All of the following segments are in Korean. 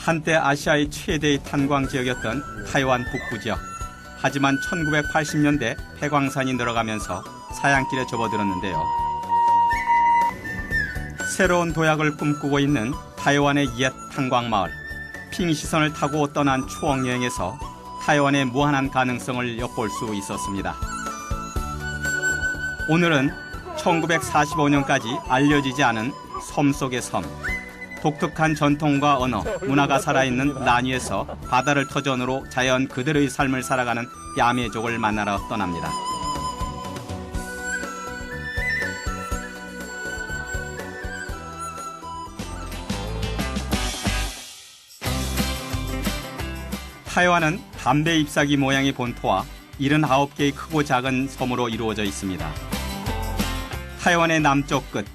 한때 아시아의 최대의 탄광 지역이었던 타이완 북부 지역. 하지만 1980년대 폐광산이 늘어가면서 사양길에 접어들었는데요. 새로운 도약을 꿈꾸고 있는 타이완의 옛 탄광마을. 핑시선을 타고 떠난 추억여행에서 타이완의 무한한 가능성을 엿볼 수 있었습니다. 오늘은 1945년까지 알려지지 않은 섬 속의 섬. 독특한 전통과 언어, 문화가 살아있는 라니에서 바다를 터전으로 자연 그대로의 삶을 살아가는 야매족을 만나러 떠납니다. 타이완은 담배 잎사귀 모양의 본토와 79개의 크고 작은 섬으로 이루어져 있습니다. 타이완의 남쪽 끝,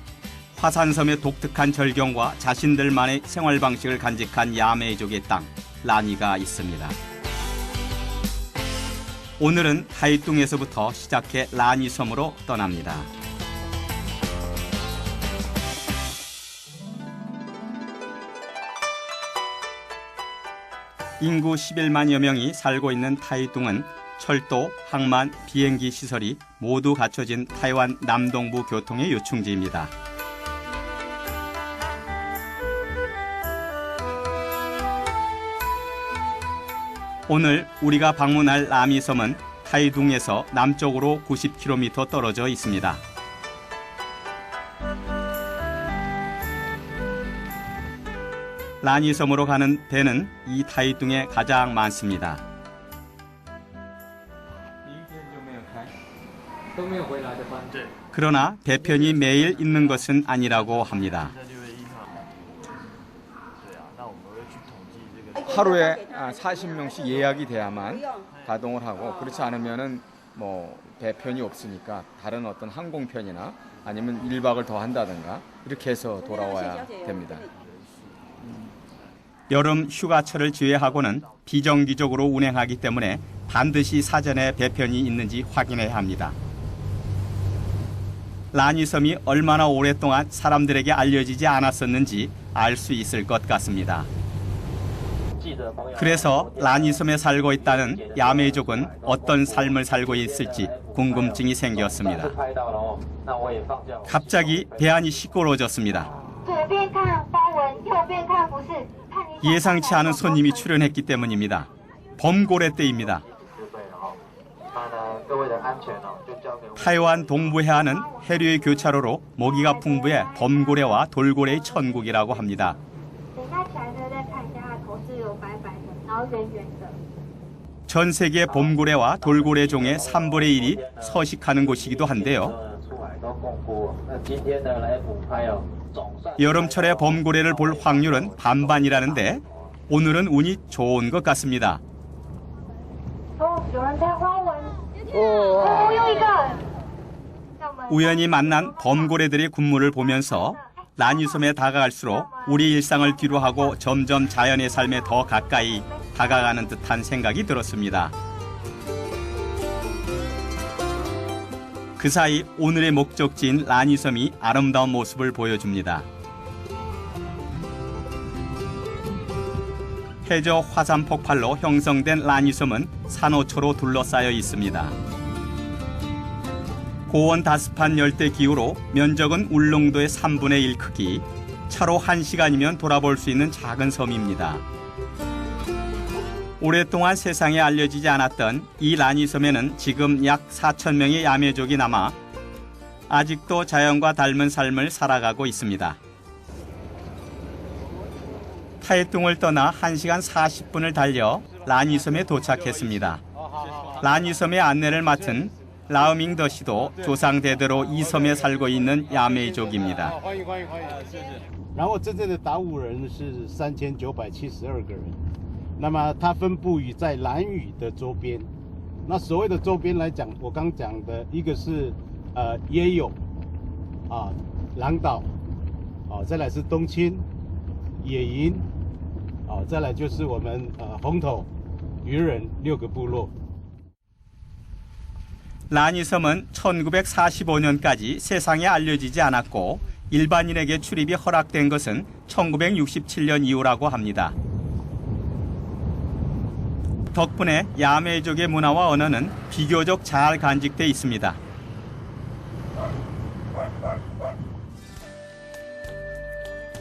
화산섬의 독특한 절경과 자신들만의 생활 방식을 간직한 야매족의 땅, 라니가 있습니다. 오늘은 타이뚱에서부터 시작해 라니섬으로 떠납니다. 인구 11만여 명이 살고 있는 타이뚱은 철도, 항만, 비행기 시설이 모두 갖춰진 타이완 남동부 교통의 요충지입니다. 오늘 우리가 방문할 라미섬은 타이둥에서 남쪽으로 90km 떨어져 있습니다. 라니섬으로 가는 배는 이 타이둥에 가장 많습니다. 그러나 배편이 매일 있는 것은 아니라고 합니다. 하루에 40명씩 예약이 돼야만 가동을 하고, 그렇지 않으면은 배편이 없으니까 다른 어떤 항공편이나 아니면 1박을 더 한다든가 이렇게 해서 돌아와야 됩니다. 여름 휴가철을 제외하고는 비정기적으로 운행하기 때문에 반드시 사전에 배편이 있는지 확인해야 합니다. 라니섬이 얼마나 오랫동안 사람들에게 알려지지 않았었는지 알 수 있을 것 같습니다. 그래서 라니섬에 살고 있다는 야매족은 어떤 삶을 살고 있을지 궁금증이 생겼습니다. 갑자기 배 안이 시끄러워졌습니다. 예상치 않은 손님이 출연했기 때문입니다. 범고래 때입니다. 타이완 동부 해안은 해류의 교차로로 모기가 풍부해 범고래와 돌고래의 천국이라고 합니다. 전 세계 범고래와 돌고래 종의 3분의 1이 서식하는 곳이기도 한데요. 여름철에 범고래를 볼 확률은 반반이라는데 오늘은 운이 좋은 것 같습니다. 우연히 만난 범고래들의 군무를 보면서 라니섬에 다가갈수록 우리 일상을 뒤로하고 점점 자연의 삶에 더 가까이 다가가는 듯한 생각이 들었습니다. 그 사이 오늘의 목적지인 라니섬이 아름다운 모습을 보여줍니다. 해저 화산 폭발로 형성된 라니섬은 산호초로 둘러싸여 있습니다. 고온 다습한 열대 기후로 면적은 울릉도의 3분의 1 크기, 차로 1시간이면 돌아볼 수 있는 작은 섬입니다. 오랫동안 세상에 알려지지 않았던 이 라니섬에는 지금 약 4,000명의 야매족이 남아 아직도 자연과 닮은 삶을 살아가고 있습니다. 타이뚱을 떠나 1시간 40분을 달려 라니섬에 도착했습니다. 라니섬의 안내를 맡은 라오밍더 씨도 조상대대로 이 섬에 살고 있는 야매족입니다. 然后真正的达悟人是3972个人，那么它分布于在兰屿的周边。那所谓的周边来讲，我刚讲的一个是耶友狼岛再来是东清、野营再来就是我们红头、渔人6个部落。 라니섬은 1945년까지 세상에 알려지지 않았고 일반인에게 출입이 허락된 것은 1967년 이후라고 합니다. 덕분에 야매족의 문화와 언어는 비교적 잘 간직돼 있습니다.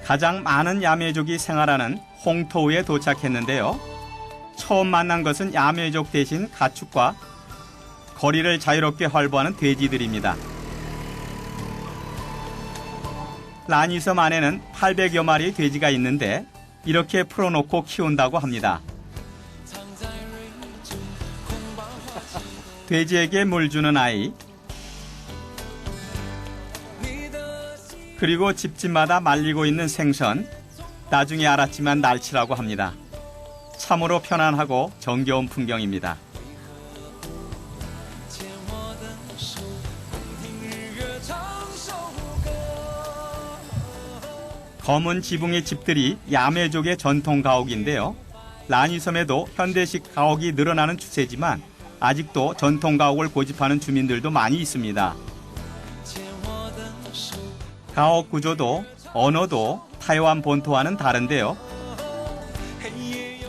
가장 많은 야매족이 생활하는 홍토우에 도착했는데요. 처음 만난 것은 야매족 대신 가축과 거리를 자유롭게 활보하는 돼지들입니다. 라니섬 안에는 800여 마리의 돼지가 있는데 이렇게 풀어놓고 키운다고 합니다. 돼지에게 물 주는 아이, 그리고 집집마다 말리고 있는 생선, 나중에 알았지만 날치라고 합니다. 참으로 편안하고 정겨운 풍경입니다. 검은 지붕의 집들이 야매족의 전통 가옥인데요. 라니섬에도 현대식 가옥이 늘어나는 추세지만 아직도 전통 가옥을 고집하는 주민들도 많이 있습니다. 가옥 구조도 언어도 타이완 본토와는 다른데요.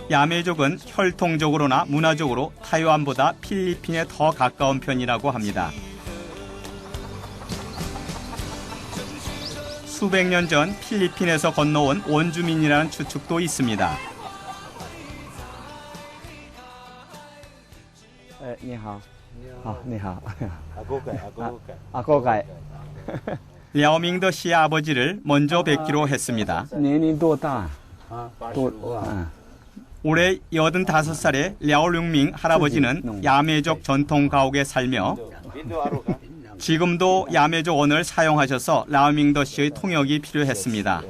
야매족은 혈통적으로나 문화적으로 타이완보다 필리핀에 더 가까운 편이라고 합니다. 수백 년 전 필리핀에서 건너온 원주민이라는 추측도 있습니다. 你好，你好， 아고가이. 랴오밍더 씨의 아버지를 먼저 뵙기로 했습니다. 年龄多大？ 올해 85살의 랴오룽밍 할아버지는 야매족 전통 가옥에 살며 지금도 야매족 언어를 사용하셔서 랴오밍더 씨의 통역이 필요했습니다.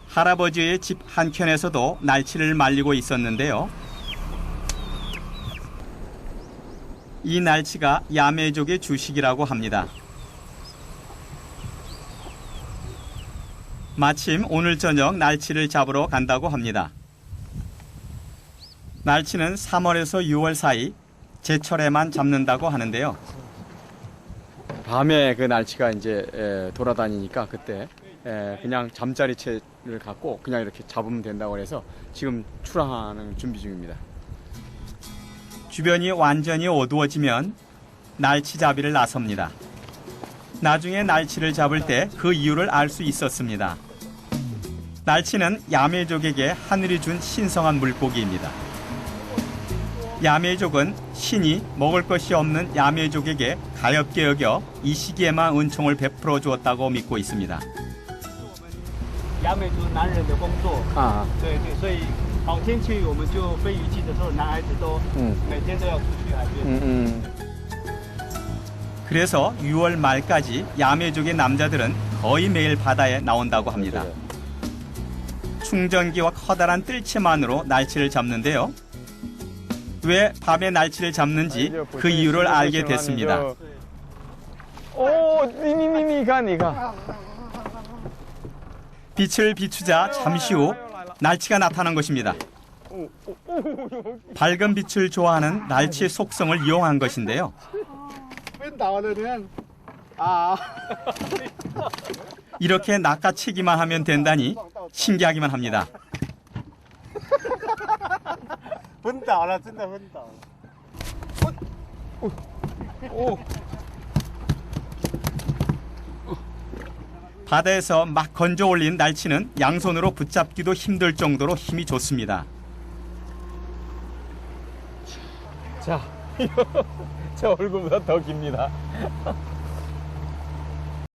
할아버지의 집 한켠에서도 날치를 말리고 있었는데요. 이 날치가 야매족의 주식이라고 합니다. 마침 오늘 저녁 날치를 잡으러 간다고 합니다. 날치는 3월에서 6월 사이 제철에만 잡는다고 하는데요. 밤에 그 날치가 이제 돌아다니니까 그때 그냥 잠자리채를 갖고 그냥 이렇게 잡으면 된다고 해서 지금 출항하는 준비 중입니다. 주변이 완전히 어두워지면 날치잡이를 나섭니다. 나중에 날치를 잡을 때 그 이유를 알 수 있었습니다. 날치는 야매족에게 하늘이 준 신성한 물고기입니다. 야매족은 신이 먹을 것이 없는 야매족에게 가엾게 여겨 이 시기에만 은총을 베풀어 주었다고 믿고 있습니다. 亚美族男人的工作啊，对对，所以好天气我们就飞鱼季的时候，男孩子都每天都要出去海边。 그래서 6월 말까지 야매족의 남자들은 거의 매일 바다에 나온다고 합니다. 충전기와 커다란 뜰채만으로 날치를 잡는데요. 왜 밤에 날치를 잡는지 그 이유를 알게 됐습니다. 오, 니가. 빛을 비추자 잠시 후 날치가 나타난 것입니다. 밝은 빛을 좋아하는 날치의 속성을 이용한 것인데요. 이렇게 낚아채기만 하면 된다니 신기하기만 합니다. 바다에서 막 건져 올린 날치는 양손으로 붙잡기도 힘들 정도로 힘이 좋습니다. 자, 제 얼굴보다 더 깁니다.